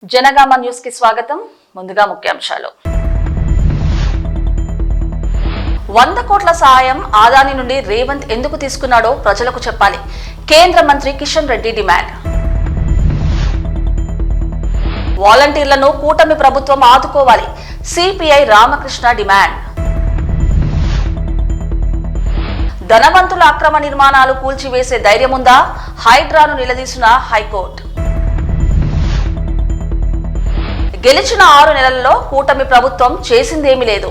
Janagama news కి స్వాగతం. ముందుగా ముఖ్యాంశాలు. 100 కోట్ల సహాయం ఆదాని నుండి రేవంత్ ఎందుకు తీసుకున్నాడో ప్రజలకు చెప్పాలి. కేంద్ర మంత్రి కిషన్ రెడ్డి డిమాండ్. వాలంటీర్లను కూటమి ప్రభుత్వం ఆదుకోవాలి. CPI Ramakrishna demand. ధనవంతుల అక్రమ నిర్మాణాలు కూల్చివేసే ధైర్యముందా? హైడ్రాను నిలదీసిన హైకోర్టు. గెలిచిన 6 నెలల్లో కూటమి ప్రభుత్వం చేసిందేమీ లేదు.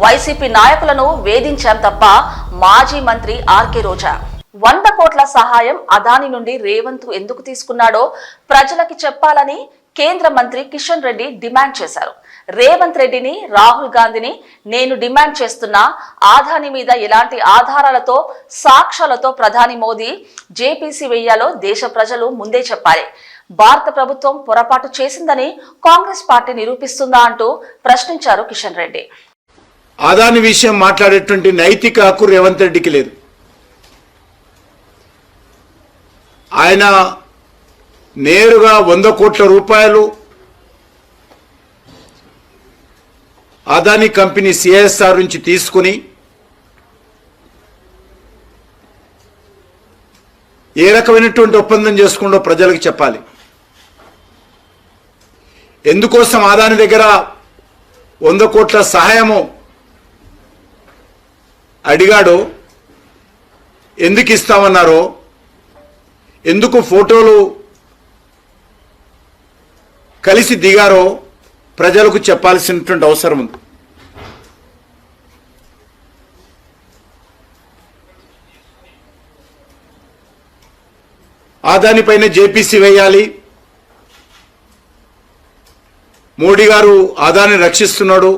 వైసీపీ నాయకులను వేధించాం తప్ప మాజీ మంత్రి ఆర్కే రోజా. 100 కోట్ల సహాయం అదాని నుండి రేవంత్ ఎందుకు తీసుకున్నాడో ప్రజలకి చెప్పాలని కేంద్ర మంత్రి కిషన్ రెడ్డి డిమాండ్ చేశారు. రేవంత్ రెడ్డిని, రాహుల్ గాంధీని నేను డిమాండ్ చేస్తున్నా, ఆదాని మీద ఎలాంటి ఆధారాలతో, సాక్ష్యాలతో ప్రధాని మోదీ జేపీసీ వేయాలో దేశ ప్రజలు ముందే చెప్పాలి. భారత ప్రభుత్వం పొరపాటు చేసిందని కాంగ్రెస్ పార్టీ నిరూపిస్తుందా అంటూ ప్రశ్నించారు కిషన్ రెడ్డి. ఆదాని విషయం మాట్లాడేటువంటి నైతిక హక్కు రేవంత్ రెడ్డికి లేదు. ఆయన నేరుగా 100 కోట్ల రూపాయలు అదాని కంపెనీ సిఎస్ఆర్ నుంచి తీసుకుని ఏ రకమైనటువంటి ఒప్పందం చేసుకుంటో ప్రజలకు చెప్పాలి. ఎందుకోసం అదాని దగ్గర 100 కోట్ల సహాయము అడిగాడో, ఎందుకు ఇస్తామన్నారో, ఎందుకు ఫోటోలు కలిసి దిగారో ప్రజలకు చెప్పాల్సినటువంటి అవసరం ఉంది. ఆదానిపైన జేపీసీ వేయాలి. మోడీ గారు ఆదాని రక్షిస్తున్నాడు.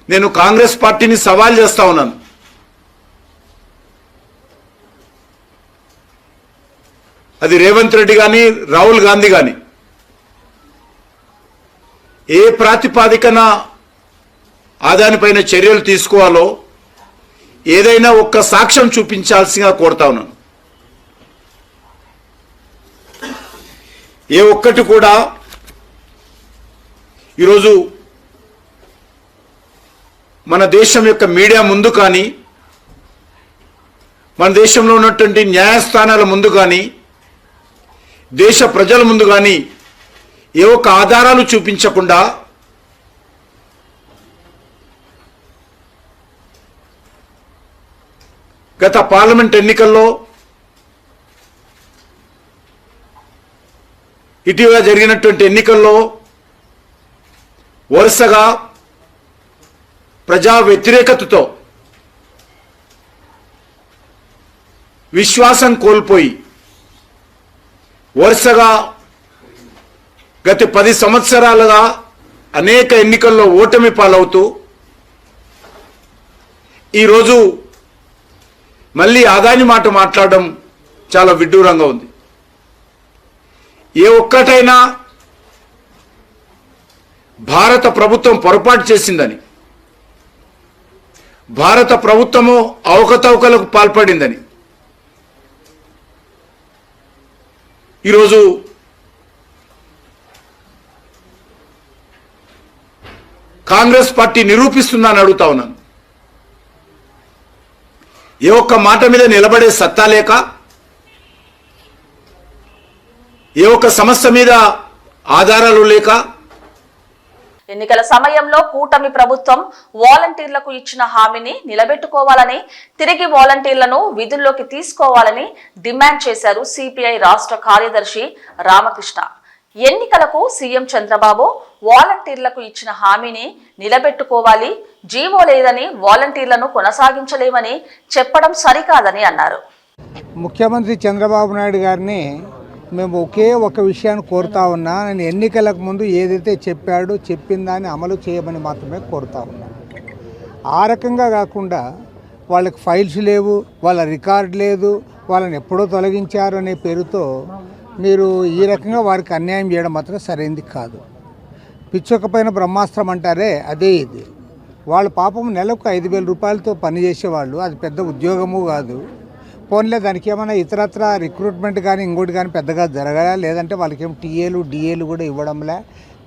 నేను కాంగ్రెస్ పార్టీని సవాల్ చేస్తా ఉన్నాను. అది రేవంత్ రెడ్డి కానీ, రాహుల్ గాంధీ కానీ ఏ ప్రాతిపాదికన ఆదానిపైన చర్యలు తీసుకోవాలో ఏదైనా ఒక్క సాక్ష్యం చూపించాల్సిందిగా కోరుతా ఉన్నాను. ఏ ఒక్కటి కూడా ఈరోజు మన దేశం యొక్క మీడియా ముందు కానీ, మన దేశంలో ఉన్నటువంటి న్యాయస్థానాల ముందు కానీ, దేశ ప్రజల ముందు కానీ ఏ ఒక్క ఆధారాలు చూపించకుండా గత పార్లమెంట్ ఎన్నికల్లో, ఇటీవల జరిగినటువంటి ఎన్నికల్లో వరుసగా ప్రజా వ్యతిరేకతతో విశ్వాసం కోల్పోయి వరుసగా గత 10 సంవత్సరాలుగా అనేక ఎన్నికల్లో ఓటమి పాలవుతూ ఈరోజు మళ్ళీ ఆదాని మాట మాట్లాడడం చాలా విడ్డూరంగా ఉంది. ఏ ఒక్కటైనా భారత ప్రభుత్వం పొరపాటు చేసిందని, భారత ప్రభుత్వము అవకతవకలకు పాల్పడిందని ఈరోజు కాంగ్రెస్ పార్టీ నిరూపిస్తుందని అడుగుతా ఉన్నాను. ఏ ఒక్క మాట మీద నిలబడే సత్తా లేక, ఏ ఒక్క సమస్య మీద ఆధారాలు లేక, ఎన్నికల సమయంలో కూటమి ప్రభుత్వం వాలంటీర్లకు ఇచ్చిన హామీని నిలబెట్టుకోవాలని, తిరిగి వాలంటీర్లను విధుల్లోకి తీసుకోవాలని డిమాండ్ చేశారు సిపిఐ రాష్ట్ర కార్యదర్శి రామకృష్ణ. ఎన్నికలకు సీఎం చంద్రబాబు వాలంటీర్లకు ఇచ్చిన హామీని నిలబెట్టుకోవాలి, జీవో లేదని వాలంటీర్లను కొనసాగించలేమని చెప్పడం సరికాదని అన్నారు. ముఖ్యమంత్రి చంద్రబాబు నాయుడు గారిని మేము ఒకే ఒక విషయాన్ని కోరుతా ఉన్నా, నేను ఎన్నికలకు ముందు ఏదైతే చెప్పాడో చెప్పిన దాన్ని అమలు చేయమని మాత్రమే కోరుతా ఉన్నా. ఆ రకంగా కాకుండా వాళ్ళకి ఫైల్స్ లేవు, వాళ్ళ రికార్డు లేదు, వాళ్ళని ఎప్పుడో తొలగించారు అనే పేరుతో మీరు ఈ రకంగా వారికి అన్యాయం చేయడం మాత్రం సరైనది కాదు. పిచ్చొకపోయిన బ్రహ్మాస్త్రం అంటారే, అదే ఇది. వాళ్ళ పాపం నెలకు 5,000 రూపాయలతో పనిచేసేవాళ్ళు, అది పెద్ద ఉద్యోగము కాదు. పోన్లే దానికి ఏమైనా ఇతరత్ర రిక్రూట్మెంట్ కానీ ఇంకోటి కానీ పెద్దగా జరగలే, లేదంటే వాళ్ళకి ఏం టీఏలు డిఏలు కూడా ఇవ్వడంలే,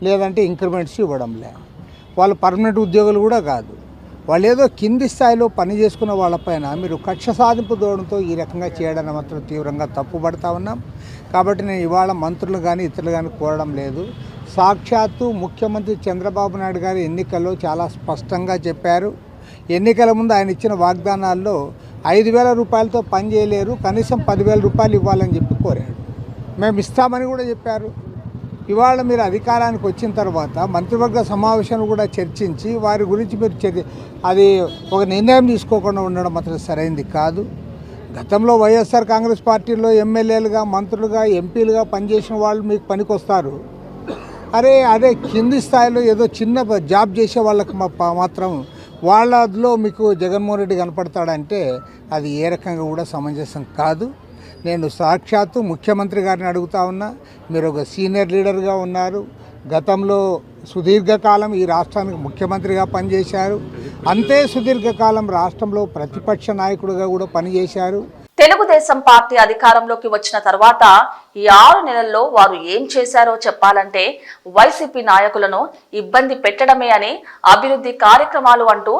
లేదంటే ఇంక్రిమెంట్స్ ఇవ్వడంలే. వాళ్ళు పర్మనెంట్ ఉద్యోగులు కూడా కాదు. వాళ్ళు ఏదో కింది స్థాయిలో పని చేసుకున్న వాళ్ళపైన మీరు కక్ష సాధింపు ధోరణితో ఈ రకంగా చేయడాన్ని మాత్రం తీవ్రంగా తప్పుపడతా ఉన్నాం. కాబట్టి నేను ఇవాళ మంత్రులు కానీ ఇతరులు కానీ కోరడం లేదు. సాక్షాత్తు ముఖ్యమంత్రి చంద్రబాబు నాయుడు గారు ఎన్నికల్లో చాలా స్పష్టంగా చెప్పారు. ఎన్నికల ముందు ఆయన ఇచ్చిన వాగ్దానాల్లో 5,000 రూపాయలతో పని చేయలేరు, కనీసం 10,000 రూపాయలు ఇవ్వాలని చెప్పి కోరాడు. మేము ఇస్తామని కూడా చెప్పారు. ఇవాళ మీరు అధికారానికి వచ్చిన తర్వాత మంత్రివర్గ సమావేశాన్ని కూడా చర్చించి వారి గురించి మీరు అది ఒక నిర్ణయం తీసుకోకుండా ఉండడం మాత్రం సరైనది కాదు. గతంలో వైఎస్ఆర్ కాంగ్రెస్ పార్టీలో ఎమ్మెల్యేలుగా, మంత్రులుగా, ఎంపీలుగా పనిచేసిన వాళ్ళు మీకు పనికొస్తారు. అదే కింది స్థాయిలో ఏదో చిన్న జాబ్ చేసే వాళ్ళకి మాత్రం వాళ్ళలో మీకు జగన్మోహన్ రెడ్డి కనపడతాడంటే అది ఏ రకంగా కూడా సమంజసం కాదు. నేను సాక్షాత్తు ముఖ్యమంత్రి గారిని అడుగుతా ఉన్నా, మీరు ఒక సీనియర్ లీడర్గా ఉన్నారు, గతంలో సుదీర్ఘకాలం ఈ రాష్ట్రానికి ముఖ్యమంత్రిగా పనిచేశారు, అంతే సుదీర్ఘకాలం రాష్ట్రంలో ప్రతిపక్ష నాయకుడిగా కూడా పనిచేశారు. తెలుగుదేశం పార్టీ అధికారంలోకి వచ్చిన తర్వాత ఈ 6 నెలల్లో వారు ఏం చేశారో చెప్పాలంటే వైసీపీ నాయకులను ఇబ్బంది పెట్టడమే అని, అభివృద్ధి కార్యక్రమాలు అంటూ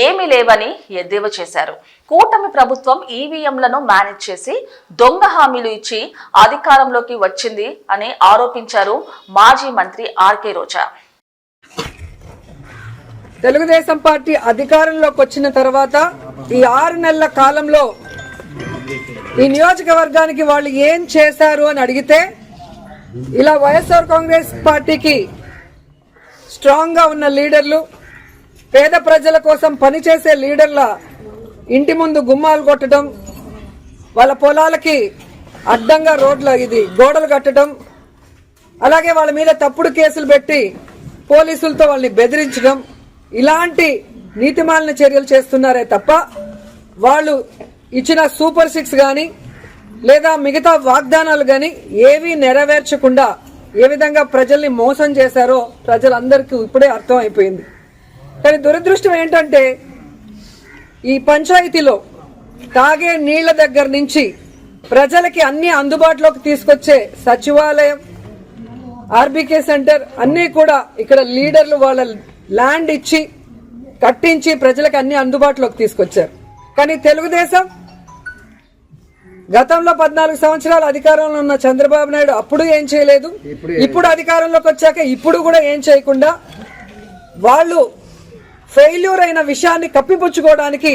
ఏమీ లేవని ఎద్దేవా చేశారు. కూటమి ప్రభుత్వం ఈవీఎంలను మేనేజ్ చేసి దొంగ హామీలు ఇచ్చి అధికారంలోకి వచ్చింది అని ఆరోపించారు మాజీ మంత్రి ఆర్కే రోజా. తెలుగుదేశం పార్టీ అధికారంలోకి వచ్చిన తర్వాత ఈ 6 నెలల కాలంలో ఈ నియోజకవర్గానికి వాళ్ళు ఏం చేశారు అని అడిగితే, ఇలా వైఎస్ఆర్ కాంగ్రెస్ పార్టీకి స్ట్రాంగ్ గా ఉన్న లీడర్లు, పేద ప్రజల కోసం పనిచేసే లీడర్ల ఇంటి ముందు గుమ్మాలు కొట్టడం, వాళ్ళ పొలాలకి అడ్డంగా గోడలు కట్టడం, అలాగే వాళ్ళ మీద తప్పుడు కేసులు పెట్టి పోలీసులతో వాళ్ళని బెదిరించడం, ఇలాంటి నీతిమాలిన చర్యలు చేస్తున్నారే తప్ప వాళ్ళు ఇచ్చిన సూపర్ 6 గాని లేదా మిగతా వాగ్దానాలు గాని ఏవీ నెరవేర్చకుండా ఏ విధంగా ప్రజల్ని మోసం చేశారో ప్రజలందరికీ ఇప్పుడే అర్థం అయిపోయింది. కానీ దురదృష్టం ఏంటంటే ఈ పంచాయతీలో తాగే నీళ్ల దగ్గర నుంచి ప్రజలకి అన్ని అందుబాటులోకి తీసుకొచ్చే సచివాలయం, ఆర్బీకే సెంటర్ అన్ని కూడా ఇక్కడ లీడర్లు వాళ్ళ ల్యాండ్ ఇచ్చి కట్టించి ప్రజలకు అన్ని అందుబాటులోకి తీసుకొచ్చారు. కానీ తెలుగుదేశం గతంలో 14 సంవత్సరాలు అధికారంలో ఉన్న చంద్రబాబు నాయుడు అప్పుడు ఏం చేయలేదు, ఇప్పుడు అధికారంలోకి వచ్చాక ఇప్పుడు కూడా ఏం చేయకుండా వాళ్ళు ఫెయిల్యూర్ అయిన విషయాన్ని కప్పిపుచ్చుకోవడానికి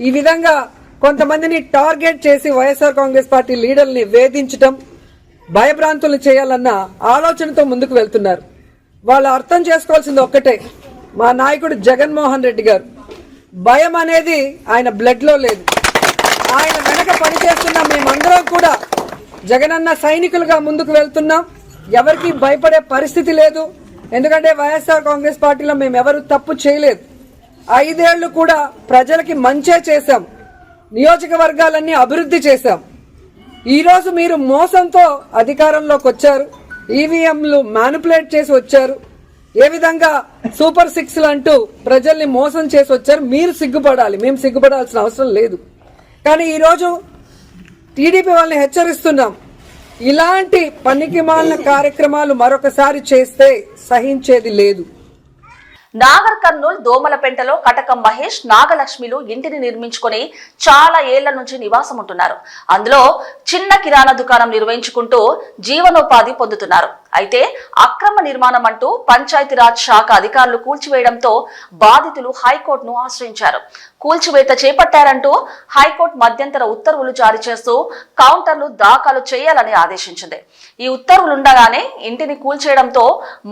ఈ విధంగా కొంతమందిని టార్గెట్ చేసి వైఎస్ఆర్ కాంగ్రెస్ పార్టీ లీడర్ని వేధించడం, భయభ్రాంతులు చేయాలన్న ఆలోచనతో ముందుకు వెళ్తున్నారు. వాళ్ళు అర్థం చేసుకోవాల్సింది ఒక్కటే, మా నాయకుడు జగన్మోహన్ రెడ్డి గారు భయం అనేది ఆయన బ్లడ్ లో లేదు. ఆయన వెనక పనిచేస్తున్న మేమందరం కూడా జగనన్న సైనికులుగా ముందుకు వెళ్తున్నాం. ఎవరికి భయపడే పరిస్థితి లేదు. ఎందుకంటే వైఎస్ఆర్ కాంగ్రెస్ పార్టీలో మేము ఎవరు తప్పు చేయలేదు. 5 ఏళ్లు కూడా ప్రజలకి మంచే చేశాం, నియోజకవర్గాలన్నీ అభివృద్ధి చేశాం. ఈ రోజు మీరు మోసంతో అధికారంలోకి వచ్చారు, ఈవీఎంలు మ్యానిపులేట్ చేసి వచ్చారు, ఏ విధంగా సూపర్ 6 అంటూ ప్రజల్ని మోసం చేసి వచ్చారు. మీరు సిగ్గుపడాలి, మేము సిగ్గుపడాల్సిన అవసరం లేదు. కానీ ఈరోజు టీడీపీ వాళ్ళని హెచ్చరిస్తున్నాం, ఇలాంటి పనికిమాలిన కార్యక్రమాలు మరొకసారి చేస్తే సహించేది లేదు. నాగర్ కర్నూల్ దోమలపెంటలో కటకం మహేష్, నాగలక్ష్మిలు ఇంటిని నిర్మించుకొని చాలా ఏళ్ల నుంచి నివాసం ఉంటున్నారు. అందులో చిన్న కిరాణా దుకాణం నిర్వహించుకుంటూ జీవనోపాధి పొందుతున్నారు. అయితే అక్రమ నిర్మాణం అంటూ పంచాయతీరాజ్ శాఖ అధికారులు కూల్చివేయడంతో బాధితులు హైకోర్టును ఆశ్రయించారు. కూల్చివేత చేపట్టారంటూ హైకోర్టు మధ్యంతర ఉత్తర్వులు జారీ చేస్తూ కౌంటర్లు దాఖలు చేయాలని ఆదేశించింది. ఈ ఉత్తర్వులుండగానే ఇంటిని కూల్చేయడంతో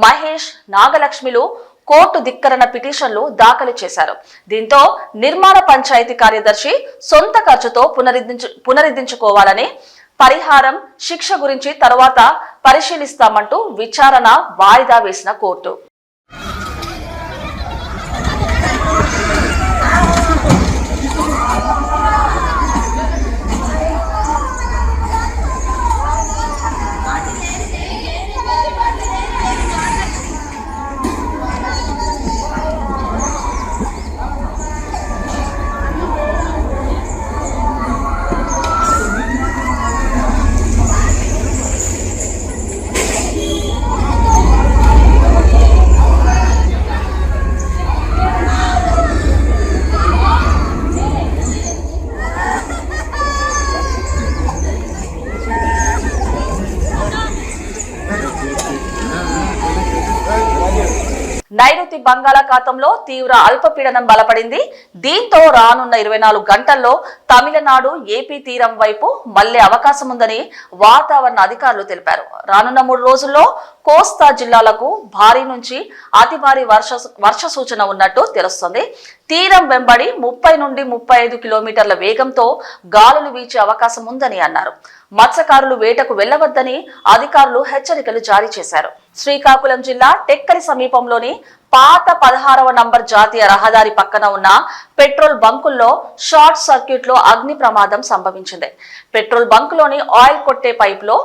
మహేష్, నాగలక్ష్మిలు కోర్టు ధిక్కరణ పిటిషన్లు దాఖలు చేశారు. దీంతో నిర్మాణ పంచాయతీ కార్యదర్శి సొంత ఖర్చుతో పునరుద్ధరించుకోవాలని, పరిహారం, శిక్ష గురించి తర్వాత పరిశీలిస్తామంటూ విచారణ వాయిదా వేసిన కోర్టు నైరుతి బంగాళాఖాతంలో తీవ్ర అల్పపీడనం బలపడింది. దీంతో రానున్న 24 గంటల్లో తమిళనాడు, ఏపీ తీరం వైపు మళ్లే అవకాశం ఉందని వాతావరణ అధికారులు తెలిపారు. రానున్న 3 రోజుల్లో కోస్తా జిల్లాలకు భారీ నుంచి అతి భారీ వర్ష సూచన ఉన్నట్టు తెలుస్తోంది. తీరం వెంబడి 30 నుండి 35 కిలోమీటర్ల వేగంతో గాలులు వీచే అవకాశం ఉందని అన్నారు. మత్స్యకారులు వేటకు వెళ్లవద్దని అధికారులు హెచ్చరికలు జారీ చేశారు. శ్రీకాకుళం జిల్లా టెక్కలి సమీపంలోని పాత 16వ నంబర్ జాతీయ రహదారి పక్కన ఉన్న పెట్రోల్ బంకుల్లో షార్ట్ సర్క్యూట్ లో అగ్ని ప్రమాదం సంభవించింది. పెట్రోల్ బంకులోని ఆయిల్ కొట్టే పైప్ లో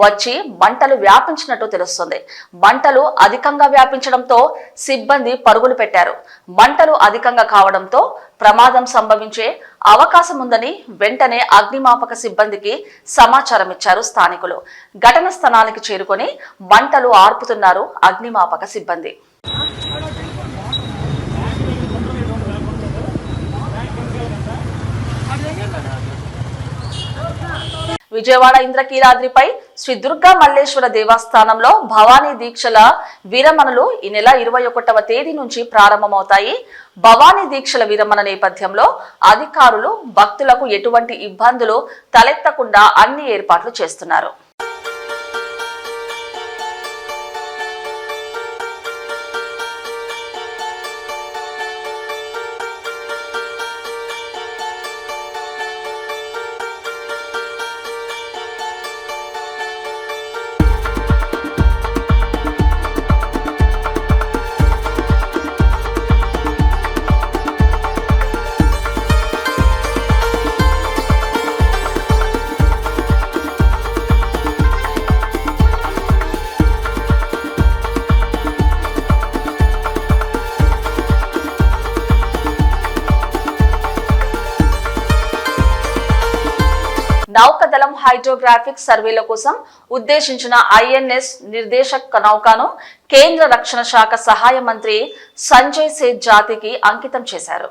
వచ్చి మంటలు వ్యాపించినట్టు తెలుస్తుంది. మంటలు అధికంగా వ్యాపించడంతో సిబ్బంది పరుగులు పెట్టారు. మంటలు అధికంగా కావడంతో ప్రమాదం సంభవించే అవకాశం ఉందని వెంటనే అగ్నిమాపక సిబ్బందికి సమాచారం ఇచ్చారు స్థానికులు. ఘటన స్థలానికి చేరుకొని మంటలు ఆర్పుతున్నారు అగ్నిమాపక సిబ్బంది. విజయవాడ ఇంద్రకీలాద్రిపై శ్రీ దుర్గా మల్లేశ్వర దేవస్థానంలో భవానీ దీక్షల విరమణలు ఈ నెల 21వ తేదీ నుంచి ప్రారంభమవుతాయి. భవానీ దీక్షల విరమణ నేపథ్యంలో అధికారులు భక్తులకు ఎటువంటి ఇబ్బందులు తలెత్తకుండా అన్ని ఏర్పాట్లు చేస్తున్నారు. నౌకదళం హైడ్రోగ్రాఫిక్ సర్వేల కోసం ఉద్దేశించిన ఐఎన్ఎస్ నిర్దేశక్ నౌకను కేంద్ర రక్షణ శాఖ సహాయ మంత్రి సంజయ్ సేత్ జాతికి అంకితం చేశారు.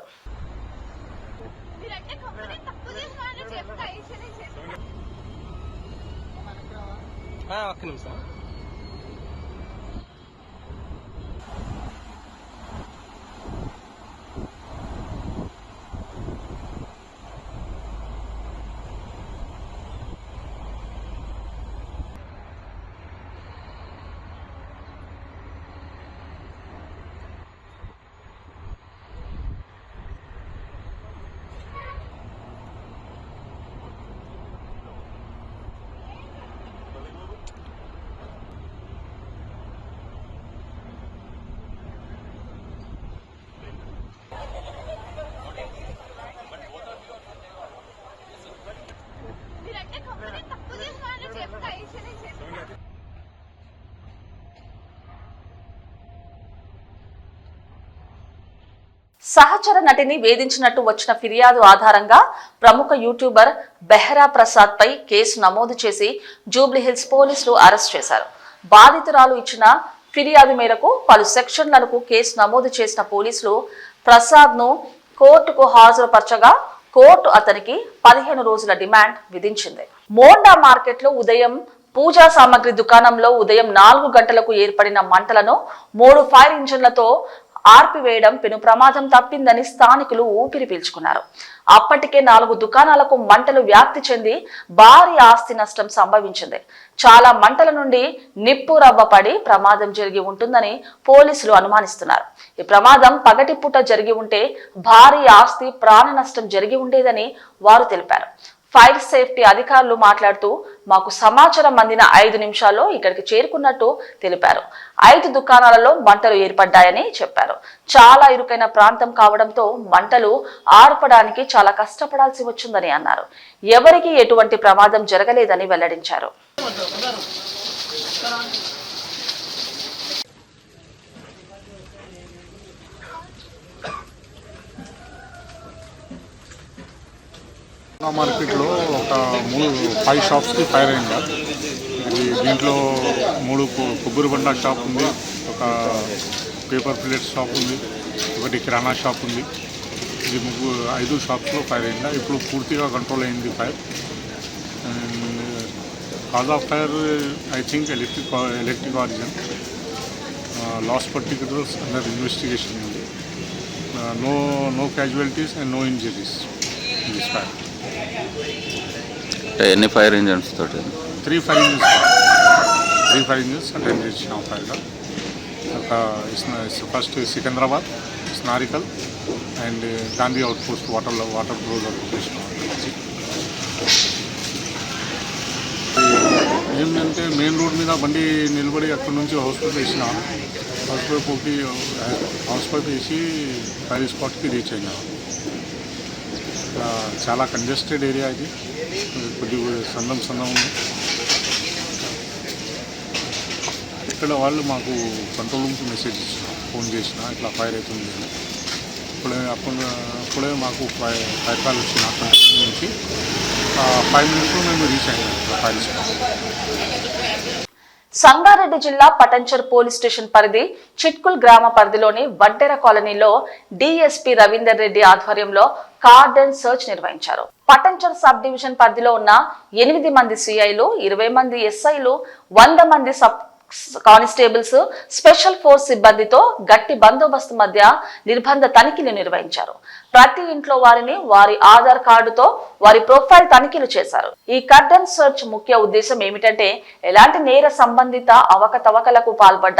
సహచర నటిని వేధించినట్టు వచ్చిన ఫిర్యాదు ఆధారంగా ప్రముఖ యూట్యూబర్ బెహ్రా ప్రసాద్ పై కేసు నమోదు చేసి జూబ్లీహిల్స్ పోలీసులు అరెస్ట్ చేశారు. బాధితురాలు ఇచ్చిన ఫిర్యాదు మేరకు పలు సెక్షన్లకు కేసు నమోదు చేసిన పోలీసులు ప్రసాద్ ను కోర్టుకు హాజరుపరచగా కోర్టు అతనికి 15 రోజుల డిమాండ్ విధించింది. మోండా మార్కెట్ లో ఉదయం పూజా సామాగ్రి దుకాణంలో ఉదయం 4 గంటలకు ఏర్పడిన మంటలను 3 ఫైర్ ఇంజిన్లతో ఆర్పివేయడం పెను ప్రమాదం తప్పిందని స్థానికులు ఊపిరి పీల్చుకున్నారు. అప్పటికే 4 దుకాణాలకు మంటలు వ్యాప్తి చెంది భారీ ఆస్తి నష్టం సంభవించింది. చాలా మంటల నుండి నిప్పు రవ్వ పడి ప్రమాదం జరిగి ఉంటుందని పోలీసులు అనుమానిస్తున్నారు. ఈ ప్రమాదం పగటిపూట జరిగి ఉంటే భారీ ఆస్తి ప్రాణ నష్టం జరిగి ఉండేదని వారు తెలిపారు. ఫైర్ సేఫ్టీ అధికారులు మాట్లాడుతూ మాకు సమాచారం అందిన 5 నిమిషాల్లో ఇక్కడికి చేరుకున్నట్టు తెలిపారు. 5 దుకాణాలలో మంటలు ఏర్పడ్డాయని చెప్పారు. చాలా ఇరుకైన ప్రాంతం కావడంతో మంటలు ఆర్పడానికి చాలా కష్టపడాల్సి వచ్చిందని అన్నారు. ఎవరికీ ఎటువంటి ప్రమాదం జరగలేదని వెల్లడించారు. మార్కెట్లో ఒక 5 షాప్స్కి ఫైర్ అయింది. దీంట్లో 3 కొబ్బరి బండ షాప్ ఉంది, ఒక పేపర్ ప్లేట్ షాప్ ఉంది, ఒకటి కిరాణా షాప్ ఉంది. ఇది 5 షాప్స్లో ఫైర్ అయింది. ఇప్పుడు పూర్తిగా కంట్రోల్ అయింది fire. Cause of fire I think electric origin. Last particulars under investigation ఉంది. No casualties and no injuries in this fire. ఎన్ని ఫైర్ ఇంజన్స్ తోటి? 3 fire engines. 3 fire engines attend చేసిన ఫైర్గా. ఫస్ట్ సికింద్రాబాద్, స్నారికల్ and Gandhi outpost water close out చేసిన. ఏంటంటే main road మీద బండి నిలబడి అక్కడి నుంచి హాస్పిటల్ వేసిన. హాస్పిటల్ వేసి ఫైర్ స్పాట్కి రీచ్ అయినా. చాలా కంజెస్టెడ్ ఏరియా ఇది, కొద్దిగా సందం ఉంది. ఇక్కడ వాళ్ళు మాకు కంట్రోల్ రూమ్కి మెసేజ్ ఇచ్చిన, ఫోన్ చేసిన ఇట్లా ఫైర్ అవుతుంది అని. అప్పుడే మాకు ఫైర్ కాల్ వచ్చిన కంట్రోల్ నుంచి 5 minutes మేము రీచ్ అయినాం ఫైర్ స్పాట్. సంగారెడ్డి జిల్లా పటంచర్ పోలీస్ స్టేషన్ పరిధి చిట్కుల్ గ్రామ పరిధిలోని వడ్డెర కాలనీలో డీఎస్పీ రవీందర్ రెడ్డి ఆధ్వర్యంలో కార్డన్ సర్చ్ నిర్వహించారు. పటంచర్ సబ్ డివిజన్ పరిధిలో ఉన్న 8 మంది సిఐలు, 20 మంది ఎస్ఐలు, 100 మంది సబ్ కానిస్టేబుల్స్, స్పెషల్ ఫోర్స్ సిబ్బందితో గట్టి బందోబస్తు మధ్య నిర్బంధ తనిఖీలు నిర్వహించారు. ప్రతి ఇంట్లో వారిని వారి ఆధార్ కార్డుతో వారి ప్రొఫైల్ తనిఖీలు చేశారు. ఈ కర్డన్ సర్చ్ ముఖ్య ఉద్దేశం ఏమిటంటే ఎలాంటి నేర సంబంధిత అవకతవకలకు పాల్పడ్డ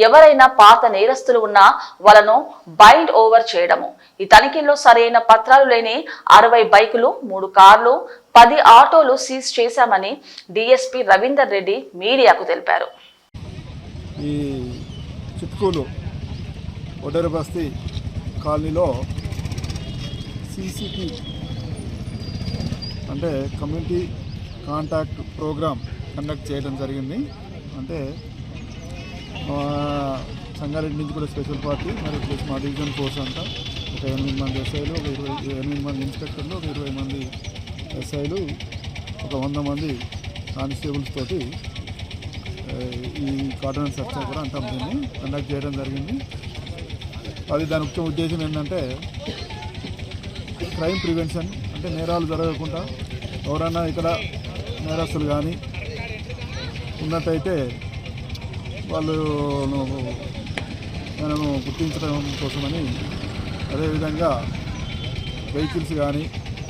ఎవరైనా పాత నేరస్తులు ఉన్నా వాళ్ళను బైండ్ ఓవర్ చేయడము. ఈ తనిఖీల్లో సరైన పత్రాలు లేని 60 బైకులు, 3 కార్లు, 10 ఆటోలు సీజ్ చేశామని డీఎస్పీ రవీందర్ రెడ్డి మీడియాకు తెలిపారు. ఈ చిట్కూలు వడ్డెర బస్తీ కాలనీలో CCP అంటే కమ్యూనిటీ కాంటాక్ట్ ప్రోగ్రామ్ కండక్ట్ చేయడం జరిగింది. అంటే సంగారెడ్డి నుంచి కూడా స్పెషల్ పార్టీ మరి ప్లస్ మా డివిజన్ ఫోర్స్ అంతా ఒక 8 మంది ఎస్ఐలు, ఒక 8 మంది ఇన్స్పెక్టర్లు, ఒక 20 మంది ఎస్ఐలు, ఒక 100 మంది కానిస్టేబుల్స్ తోటి ఈ కార్డన్ సర్చ్ కూడా అంటాం దీన్ని కండక్ట్ చేయడం జరిగింది. అది దాని ముఖ్య ఉద్దేశం ఏంటంటే క్రైమ్ ప్రివెన్షన్, అంటే నేరాలు జరగకుండా ఎవరైనా ఇక్కడ నేరస్తులు కానీ ఉన్నట్టయితే వాళ్ళు మనము గుర్తించడం కోసమని, అదేవిధంగా వెహికల్స్ కానీ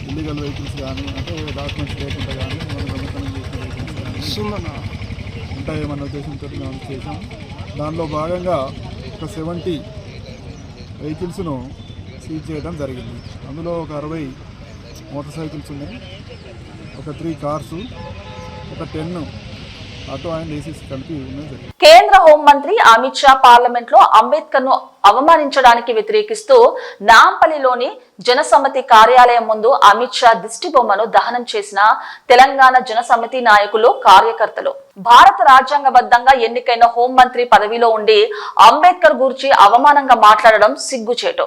ఇల్లీగల్ వెహికల్స్ కానీ అంటే డాక్యుమెంట్స్ లేకుండా కానీ మనం దొంగతనం చేసిన వెహికల్స్ కానీ ఉంటాయేమన్న ఉద్దేశంతో లాంచ్ చేసాం. దానిలో భాగంగా ఒక 70 వెహికల్స్ను సీజ్ చేయడం జరిగింది. అందులో ఒక 60 మోటార్ సైకిల్స్ ఉన్నాయి, ఒక 3 కార్సు, ఒక 10 ఆటో అండ్ ఏసీస్ కలిపి ఉన్నాయి. కేంద్ర హోంమంత్రి అమిత్ షా పార్లమెంట్ లో అంబేద్కర్ ను అవమానించడానికి వ్యతిరేకిస్తూ నాంపల్లిలోని జనసమితి కార్యాలయం ముందు అమిత్ షా దిష్టి బొమ్మను దహనం చేసిన తెలంగాణ జనసమితి నాయకులు, కార్యకర్తలు. భారత రాజ్యాంగబద్ధంగా ఎన్నికైన హోంమంత్రి పదవిలో ఉండి అంబేద్కర్ గురించి అవమానంగా మాట్లాడడం సిగ్గుచేటు.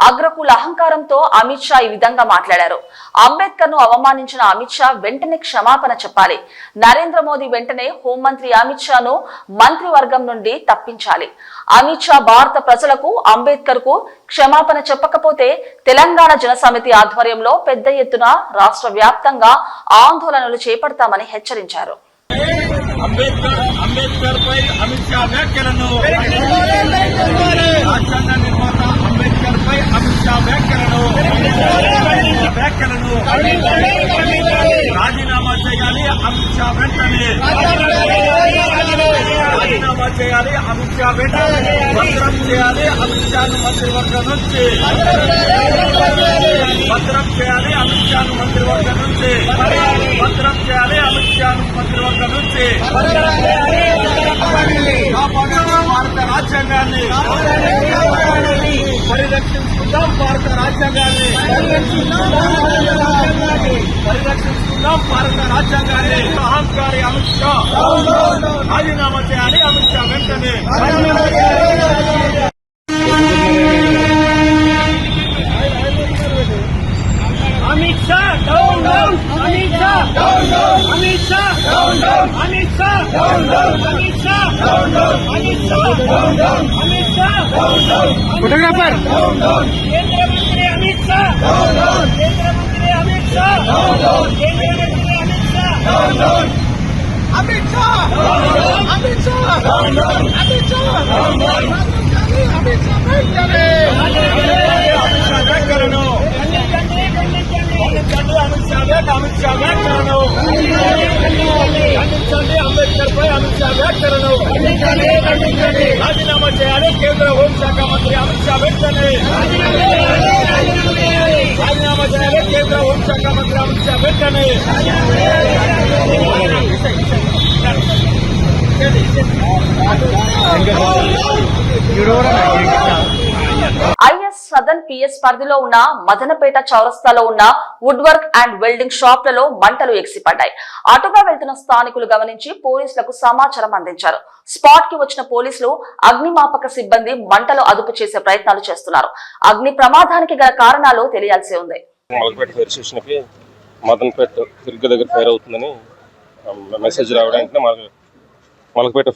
అగ్రకుల అహంకారంతో అమిత్ షా ఈ విధంగా మాట్లాడారు. అంబేద్కర్ ను అవమానించిన అమిత్ షా వెంటనే క్షమాపణ చెప్పాలి. నరేంద్ర మోదీ వెంటనే హోంమంత్రి అమిత్ షాను మంత్రివర్గం నుండి తప్పించాలి. అమిత్ షా భారత ప్రజలకు, అంబేద్కర్ కు క్షమాపణ చెప్పకపోతే తెలంగాణ జనసమితి ఆధ్వర్యంలో పెద్ద ఎత్తున రాష్ట్ర వ్యాప్తంగా ఆందోళనలు చేపడతామని హెచ్చరించారు. అంబేద్కర్ పై అమిత్ షా వ్యాఖ్యలను, రాజ్యాంగ నిర్మాత అంబేద్కర్ పై అమిత్ షా వ్యాఖ్యలను రాజీనామా చేయాలి అమిత్ షా వెంటనే, రాజీనామా చేయాలి అమిత్ షా వెంటనే, భద్రం చేయాలి అమిత్ షాను మంత్రివర్గం నుంచి, భద్రం చేయాలి అమిత్ షాను మంత్రివర్గం నుంచి, భద్రం చేయాలి అమిత్ షాను మంత్రివర్గం నుంచి, భారత రాజ్యాంగాన్ని పరిరక్షించుకుందాం, భారత రాజ్యాంగాన్ని పరిరక్షించుకుందాం, భారత రాజ్యాంగాన్ని. అహంకారి అమిత్ షా రాజీనామా చేయాలి అమిత్ షా వెంటనే. Amit Shah down down, Amit Shah down down, Amit Shah down down, Amit Shah down down, Amit Shah down down, Amit Shah down down, Amit Shah down down, photographer down down, కేంద్ర మంత్రి అమిత్ షా డౌన్ డౌన్, కేంద్ర మంత్రి అమిత్ షా డౌన్ డౌన్, కేంద్ర మంత్రి Amit Shah down down, Amit Shah down down, Amit Shah down down, Amit Shah down down. Ambedkar పై అమిత్ షా వ్యాఖ్యలను రాజీనామా చేయాలి. కేంద్ర హోంశాఖ మంత్రి అమిత్ షా వెంటనే రాజీనామా చేయాలి. కేంద్ర హోంశాఖ మంత్రి అమిత్ షా వెంటనే ఐఎస్ సదన్ పిఎస్ పరిధిలో ఉన్న మదనపేట చౌరస్తాలో ఉన్న వుడ్ వర్క్ అండ్ వెల్డింగ్ షాప్లలో మంటలు ఎగిసిపడ్డాయి. అటుగా వెళ్తున్న స్థానికులు గమనించి పోలీసులకు సమాచారం అందించారు. స్పాట్ కి వచ్చిన పోలీసులు అగ్నిమాపక సిబ్బంది మంటలు అదుపు చేసే ప్రయత్నాలు చేస్తున్నారు. అగ్ని ప్రమాదానికి గల కారణాలు తెలియాల్సి ఉంది. మలకపేట ఫైర్ స్టేషన్కి మదనపేట దుర్గ దగ్గర ఫైర్ అవుతుందని మెసేజ్ రావడానికి Malakpet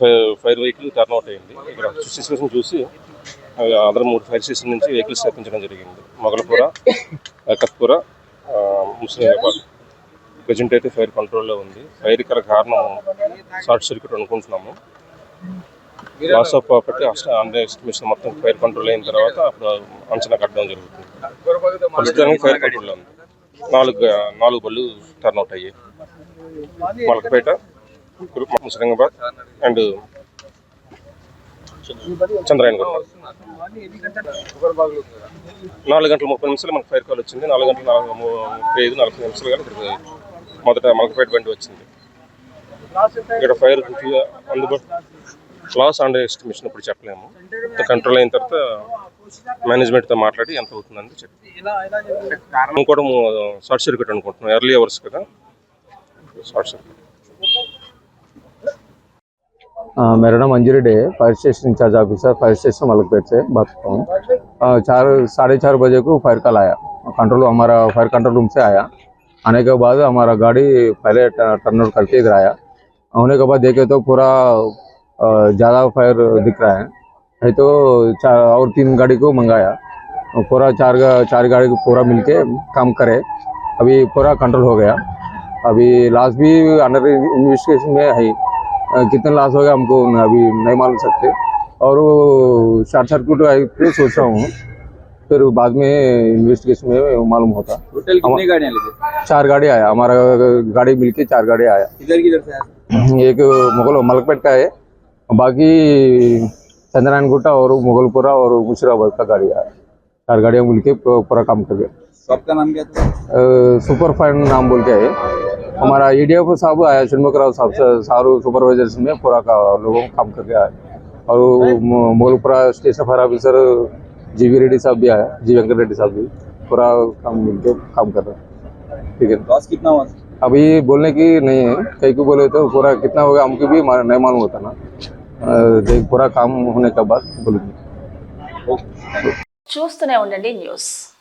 fire vehicle turn out అయింది. ఇక్కడ సిచ్యువేషన్ చూసి అదర్ 3 ఫైర్ స్టేషన్ నుంచి వెహికల్స్ తెప్పించడం జరిగింది. మొగలపుర, కత్పుర, ముస్లింబాద్. ప్రజెంట్ అయితే ఫైర్ కంట్రోల్లో ఉంది. ఫైర్ గల కారణం షార్ట్ సర్క్యూట్ అనుకుంటున్నాము. Loss of property under estimation మొత్తం ఫైర్ కంట్రోల్ అయిన తర్వాత అప్పుడు అంచనా కట్టడం జరుగుతుంది. ప్రస్తుతానికి ఫైర్ కంట్రోల్లో ఉంది. 4 బళ్ళు టర్న్ అవుట్ అయ్యాయి. మలకపేట, ముస్లింబాద్ అండ్ చంద్రాయనగుట్ట. 4 గంటల 30 నిమిషాలు మనకు ఫైర్ కాల్ వచ్చింది. 4 గంటల 35-40 నిమిషాలు కానీ మొదట మలకపేట బండి వచ్చింది. ఇక్కడ ఫైర్ అందుబాటు లాస్ అండర్ ఎస్టిమేషన్ ఇప్పుడు చెప్పలేము. కంట్రోల్ అయిన తర్వాత మేనేజ్మెంట్తో మాట్లాడి ఎంత అవుతుందని చెప్పి కూడా షార్ట్ సర్క్యూట్ అనుకుంటున్నాం. ఎర్లీ అవర్స్ కదా షార్ట్ సర్క్యూట్. मेरा नाम अंजू रेड्डी है, fire station in charge officer, fire station Malakpet से बात कर रहा हूँ। 4:30 बजे को फायर कॉल आया. हमारा फायर कंट्रोल रूम से आया. आने के बाद हमारा गाड़ी पहले टर्न आउट करके इधर आया. होने के बाद देखे तो पूरा ज़्यादा फायर दिख रहा है तो 4 और 3 गाड़ी को मंगाया. पूरा 4 गाड़ी को पूरा मिलके काम करे. अभी पूरा कंट्रोल हो गया. अभी लास्ट भी अंडर इन्वेस्टिगेशन में है. कितना लॉस हो गया हमको अभी नहीं मालूम सकते. और वो शॉर्ट सर्किट पे सोच रहा हूँ, फिर बाद में इन्वेस्टिगेशन में मालूम होता. टोटल कितनी गाड़ियाँ लगी? 4 गाड़ी आया. हमारा गाड़ी मिलके 4 गाड़ी आया. किधर से आया? एक मलकपेट का है, बाकी चंद्रायनगुट्टा और मुगलपुरा और मुशीराबाद का गाड़ी आया. 4 गाड़ियाँ मिलके पूरा काम कर गया. सबका नाम क्या था? सुपर फाइन नाम बोल के है. हमारा EDF साहब आया, षणमुखराव साहब सारू सुपरवाइजर्स में पूरा का लोगों को काम करके आया. और Mughalpura station fire officer GV Reddy साहब भी आया, जी वेंकट रेड्डी साहब भी पूरा काम मिलके काम कर रहे हैं. ठीक है. लॉस कितना हुआ? अभी बोलने की नहीं है, कई को बोले तो पूरा कितना होगा हमको भी नहीं मालूम होता ना. पूरा काम होने के बाद बोलेंगे. చూస్తూనే ఉండండి న్యూస్.